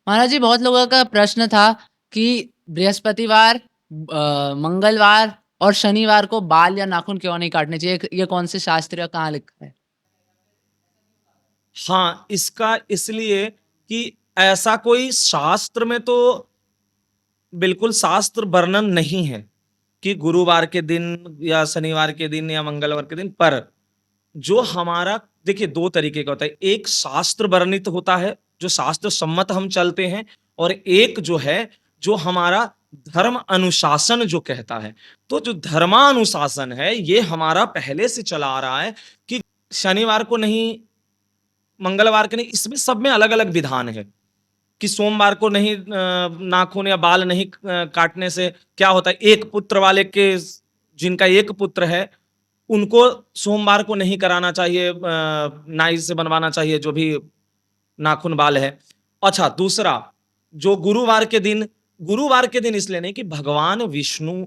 महाराज जी, बहुत लोगों का प्रश्न था कि बृहस्पतिवार, मंगलवार और शनिवार को बाल या नाखून क्यों नहीं काटने चाहिए? ये कौन से शास्त्र या कहाँ लिखा है? हाँ, इसका इसलिए कि ऐसा कोई शास्त्र में तो बिल्कुल शास्त्र वर्णन नहीं है कि गुरुवार के दिन या शनिवार के दिन या मंगलवार के दिन। पर जो हमारा, देखिए, 2 तरीके का होता है। एक शास्त्र वर्णित होता है, जो शास्त्र सम्मत हम चलते हैं, और एक जो है, जो हमारा धर्म अनुशासन जो कहता है। तो जो धर्मानुशासन है, ये हमारा पहले से चला आ रहा है कि शनिवार को नहीं, मंगलवार को नहीं, इसमें सब में अलग-अलग विधान है कि सोमवार को नहीं नाखून या बाल नहीं काटने से क्या होता है। एक पुत्र वाले के, जिनका एक पुत्र है, उनको सोमवार को नहीं कराना चाहिए, नाई से बनवाना चाहिए जो भी नाखून बाल है। अच्छा, दूसरा, जो गुरुवार के दिन इसलिए नहीं कि भगवान विष्णु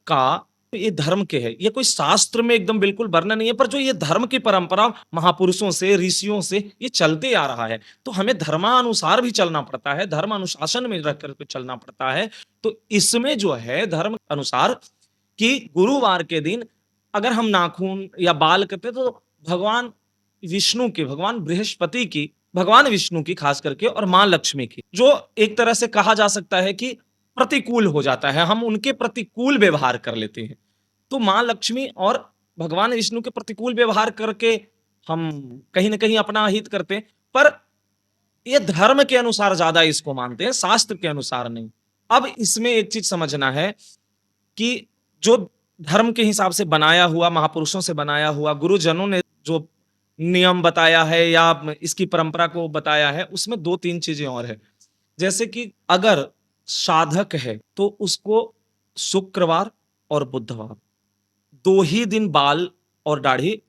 का ये धर्म के है, ये कोई शास्त्र में एकदम बिल्कुल वर्णन नहीं है, पर जो ये धर्म की परंपरा महापुरुषों से, ऋषियों से ये चलते आ रहा है, तो हमें धर्मानुसार भी चलना पड़ता है, धर्म अनुशासन में रह करके चलना पड़ता है। तो इसमें जो है धर्म अनुसार कि गुरुवार के दिन अगर हम नाखून या बाल करते तो भगवान विष्णु की, भगवान बृहस्पति की, भगवान विष्णु की खास करके, और माँ लक्ष्मी की, जो एक तरह से कहा जा सकता है कि प्रतिकूल हो जाता है, हम उनके प्रतिकूल व्यवहार कर लेते हैं। तो माँ लक्ष्मी और भगवान विष्णु के प्रतिकूल व्यवहार करके हम कहीं न कहीं अपना हित करते हैं, पर ये धर्म के अनुसार ज़्यादा इसको मानते हैं, शास्त्र के अनुसार नहीं। अब इसमें एक चीज़ समझना है कि जो धर्म के हिसाब से बनाया हुआ, महापुरुषों से बनाया हुआ, गुरुजनों ने जो नियम बताया है या इसकी परंपरा को बताया है, उसमें 2-3 चीज़ें और हैं। जैसे कि अगर साधक है, तो उसको शुक्रवार और बुधवार 2 ही दिन बाल और दाढ़ी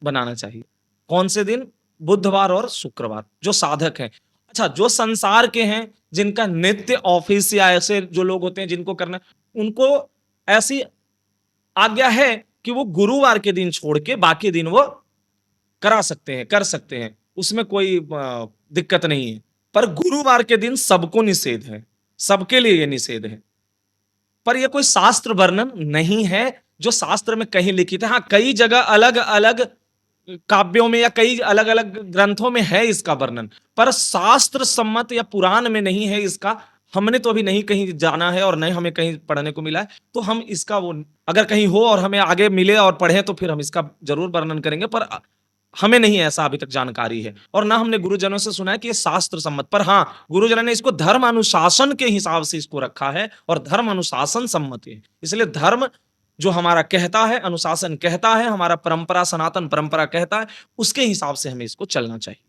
बनाना चाहिए। कौन से दिन? बुधवार और शुक्रवार, जो साधक हैं। अच्छा, जो संसार के हैं, जिनका नित्य ऑफिस या ऐसे जो लोग होते हैं जिनको करना है, उनको ऐसी आज्ञा है कि वो गुरुवार के दिन छोड़ के बाकी दिन वो करा सकते हैं, कर सकते हैं। उसमें कोई दिक्कत नहीं है। पर गुरुवार के दिन सबको निषेध है, सबके लिए ये निषेध है। पर ये कोई शास्त्र वर्णन नहीं है जो शास्त्र में कहीं लिखित है। हाँ, कई जगह अलग-अलग काव्यों में या कई अलग-अलग ग्रंथों में है इसका वर्णन, पर शास्त्र सम्मत या पुराण में नहीं है इसका। हमने तो अभी नहीं कहीं जाना है और नहीं हमें कहीं पढ़ने को मिला है, तो हम इसका वो, अगर कहीं हो और हमें आगे मिले और पढ़ें तो फिर हम इसका ज़रूर वर्णन करेंगे, पर हमें नहीं ऐसा अभी तक जानकारी है, और ना हमने गुरुजनों से सुना है कि ये शास्त्र सम्मत। पर हाँ, गुरुजनों ने इसको धर्म अनुशासन के हिसाब से इसको रखा है और धर्म अनुशासन सम्मत है। इसलिए धर्म जो हमारा कहता है, अनुशासन कहता है, हमारा परंपरा, सनातन परंपरा कहता है, उसके हिसाब से हमें इसको चलना चाहिए।